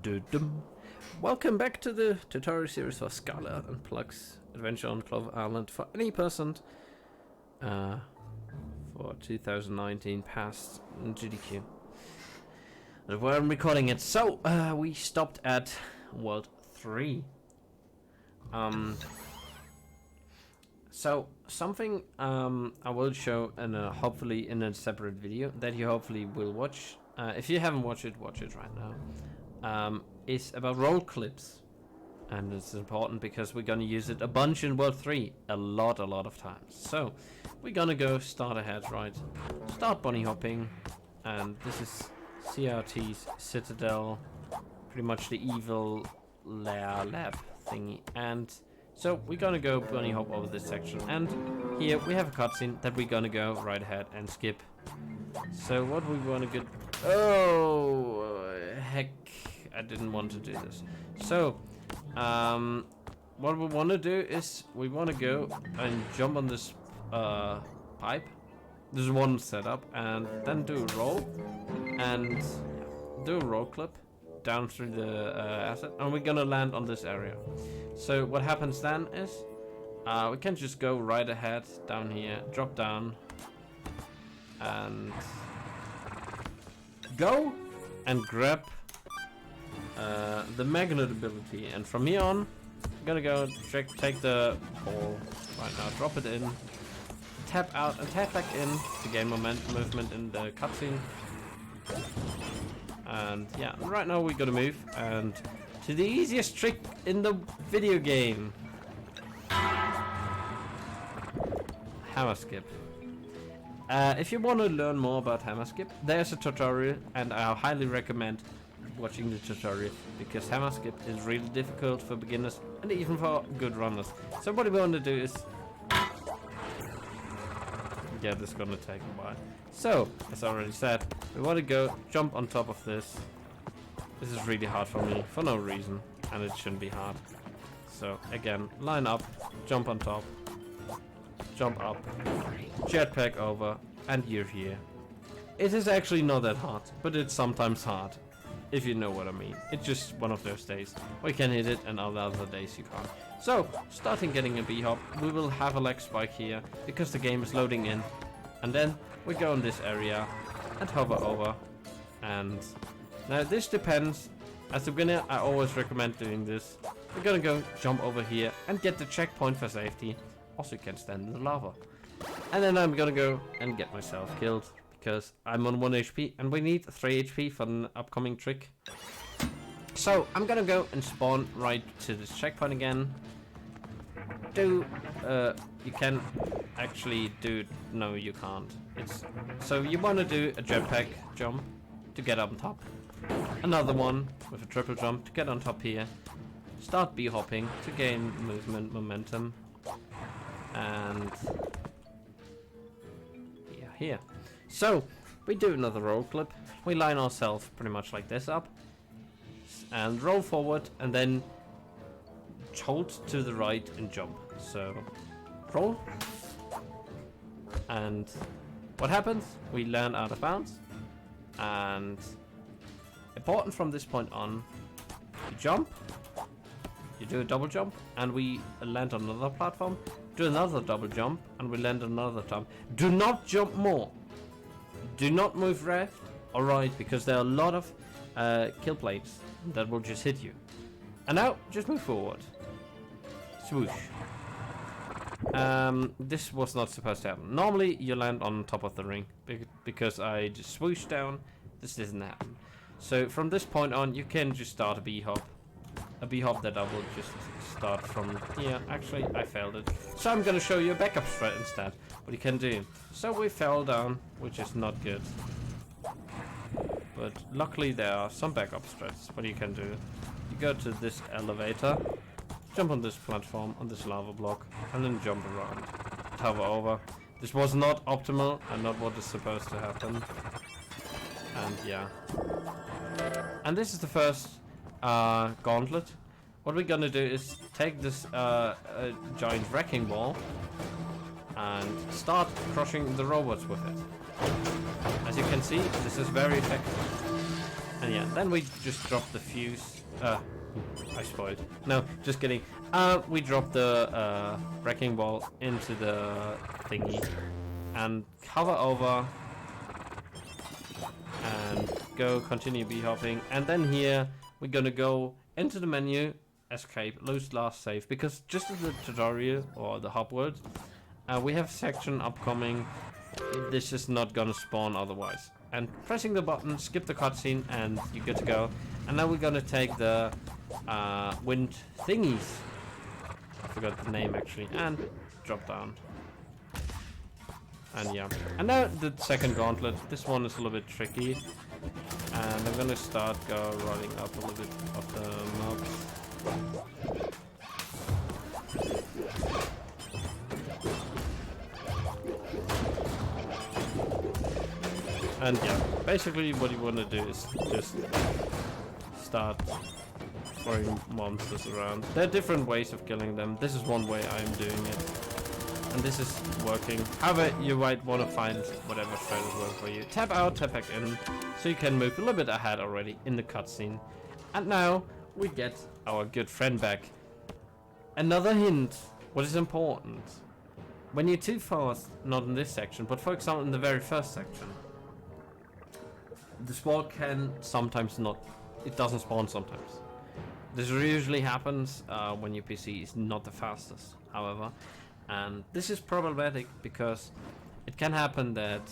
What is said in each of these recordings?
Dum. Welcome back to the tutorial series for Skylar and Plux Adventure on Clover Island for any person for 2019 past GDQ. Where I'm recording it. So we stopped at World 3. So something I will show in hopefully in a separate video that you hopefully will watch. If you haven't watched it, watch it right now. Is about roll clips, and it's important because we're gonna use it a bunch in World 3, a lot of times. So we're gonna go start ahead, right? Start bunny hopping, and this is CRT's Citadel, pretty much the evil lab thingy. And so we're gonna go bunny hop over this section, and here we have a cutscene that we're gonna go right ahead and skip. So what we wanna get? Oh heck! I didn't want to do this. So what we want to do is we want to go and jump on this pipe. There's one setup, and then do a roll and do a roll clip down through the asset, and we're gonna land on this area. So what happens then is we can just go right ahead down here, drop down, and go and grab the magnet ability, and from here on I'm gonna go take the ball right now, drop it in, tap out and tap back in to gain movement in the cutscene. And yeah, right now we gotta move and to the easiest trick in the video game, hammer skip. If you want to learn more about hammer skip, there's a tutorial, and I highly recommend watching the tutorial because hammer skip is really difficult for beginners and even for good runners. So what we want to do is, yeah, this is gonna take a while. So as I already said, we want to go jump on top of this. This is really hard for me for no reason, and it shouldn't be hard. So again, line up, jump on top, jump up, jetpack over, and you're here. It is actually not that hard, but it's sometimes hard. If you know what I mean. It's just one of those days where you can hit it and other days you can't. So, starting getting a B-hop, we will have a leg spike here because the game is loading in. And then we go in this area and hover over. And now this depends. As a beginner, I always recommend doing this. We're gonna go jump over here and get the checkpoint for safety. Also, you can stand in the lava. And then I'm gonna go and get myself killed, because I'm on 1 HP and we need 3 HP for an upcoming trick. So I'm gonna go and spawn right to this checkpoint again. You can actually do, no you can't. So you wanna do a jetpack jump to get up on top. Another one with a triple jump to get on top here. Start B-hopping to gain momentum. And yeah, here. So, we do another roll clip. We line ourselves pretty much like this up. And roll forward, and then hold to the right and jump. So, roll. And what happens? We land out of bounds. And important from this point on, you jump. You do a double jump, and we land on another platform. Do another double jump, and we land on another time. Do not jump more. Do not move left or right, because there are a lot of kill plates that will just hit you. And now, just move forward. Swoosh. This was not supposed to happen. Normally, you land on top of the ring, because I just swooshed down. This doesn't happen. So, from this point on, you can just start a B-hop. A B-hop that I will just start from here. Actually, I failed it. So I'm gonna show you a backup strat instead, what you can do. So we fell down, which is not good. But luckily there are some backup strats. What you can do. You go to this elevator, jump on this platform, on this lava block, and then jump around. Hover over. This was not optimal and not what is supposed to happen. And yeah. And this is the first gauntlet. What we're gonna do is take this giant wrecking ball and start crushing the robots with it. As you can see, this is very effective. And yeah, then we just drop the fuse. I spoiled. No, just kidding. We drop the wrecking ball into the thingy and hover over and go continue b-hopping. And then here we're gonna go into the menu, escape, lose last save, because just as the tutorial or the hub world, we have section upcoming. This is not gonna spawn otherwise. And pressing the button, skip the cutscene, and you're good to go. And now we're gonna take the wind thingies. I forgot the name actually, and drop down. And yeah, and now the second gauntlet. This one is a little bit tricky, and I'm gonna start running up a little bit of the map. And yeah, basically what you want to do is just start throwing monsters around. There are different ways of killing them. This is one way I'm doing it, and this is working. However, you might want to find whatever thread will work for you. Tap out, tap back in, so you can move a little bit ahead already in the cutscene. And now we get our good friend back. Another hint, what is important. When you're too fast, not in this section, but for example in the very first section, the spawn can sometimes not, it doesn't spawn sometimes. This usually happens when your PC is not the fastest, however. And this is problematic because it can happen that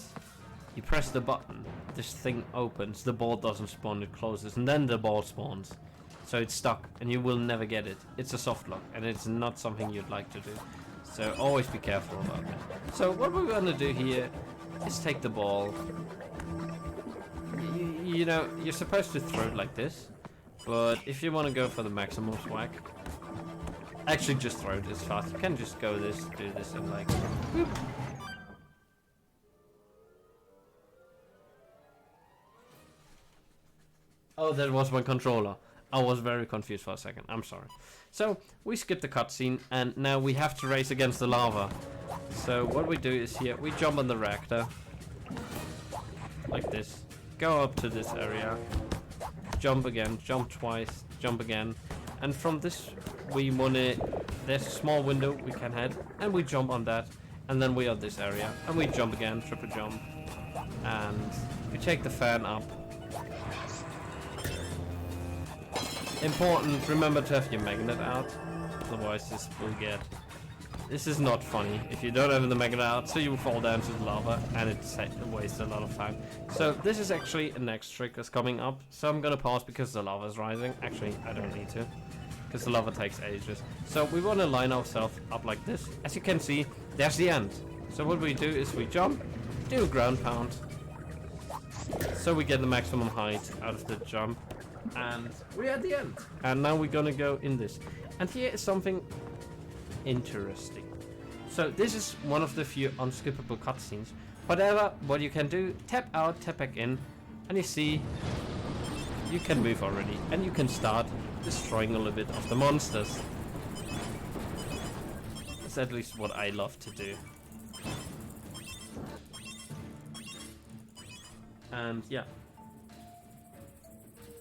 you press the button, this thing opens, the ball doesn't spawn, it closes, and then the ball spawns. So it's stuck and you will never get it. It's a soft lock and it's not something you'd like to do. So always be careful about that. So what we're going to do here is take the ball. You know, you're supposed to throw it like this, but if you want to go for the maximum swag, actually just throw it as fast. You can just go this, do this, and like whoop. Oh, that was my controller. I was very confused for a second. I'm sorry. So we skip the cutscene, and now we have to race against the lava. So what we do is here we jump on the reactor like this. Go up to this area, jump again, jump twice, jump again, and from this we wanna, there's a small window we can head, and we jump on that, and then we are this area, and we jump again, triple jump, and we take the fan up. Important, remember to have your magnet out, otherwise this will get, this is not funny if you don't have the magnet out, so you will fall down to the lava and it wastes a lot of time. So this is actually a next trick that's coming up, so I'm gonna pause because the lava is rising. Actually, I don't need to, because the lava takes ages. So we want to line ourselves up like this. As you can see, there's the end. So what we do is we jump, do a ground pound, so we get the maximum height out of the jump, and we're at the end. And now we're gonna go in this. And here is something interesting. So this is one of the few unskippable cutscenes. Whatever, what you can do, tap out, tap back in, and you see you can move already, and you can start destroying a little bit of the monsters. That's at least what I love to do. And yeah.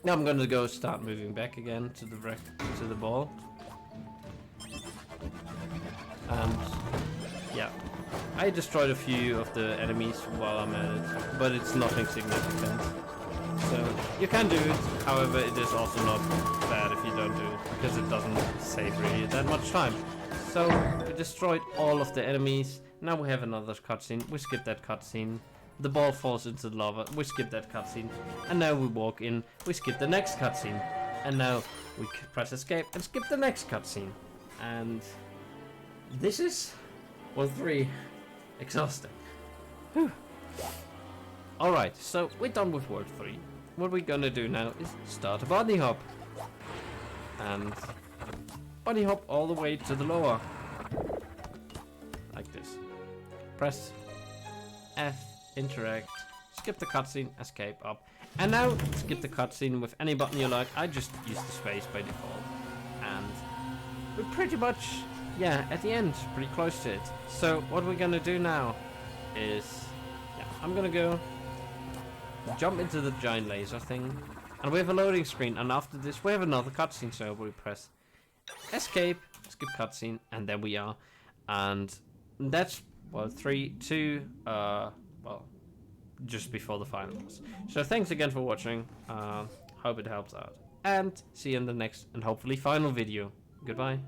Now I'm gonna go start moving back again to the ball. And yeah, I destroyed a few of the enemies while I'm at it, but it's nothing significant. So you can do it, however it is also not bad if you don't do it, because it doesn't save really that much time. So we destroyed all of the enemies. Now we have another cutscene. We skip that cutscene. The ball falls into the lava. We skip that cutscene. And now we walk in. We skip the next cutscene. And now we press escape and skip the next cutscene. And this is World 3 exhausting. Whew. Alright, so we're done with World 3. What we're gonna do now is start a bunny hop. And bunny hop all the way to the lower. Like this. Press F, interact, skip the cutscene, escape up. And now skip the cutscene with any button you like. I just use the space by default. And we're pretty much, yeah, at the end, pretty close to it. So what we're gonna do now is, yeah, I'm gonna go jump into the giant laser thing, and And we have a loading screen, and after this we have another cutscene, so we press escape, skip cutscene, and there we are. And that's, well, 3, 2, well, just before the final boss. So thanks again for watching, hope it helps out. And see you in the next and hopefully final video. Goodbye.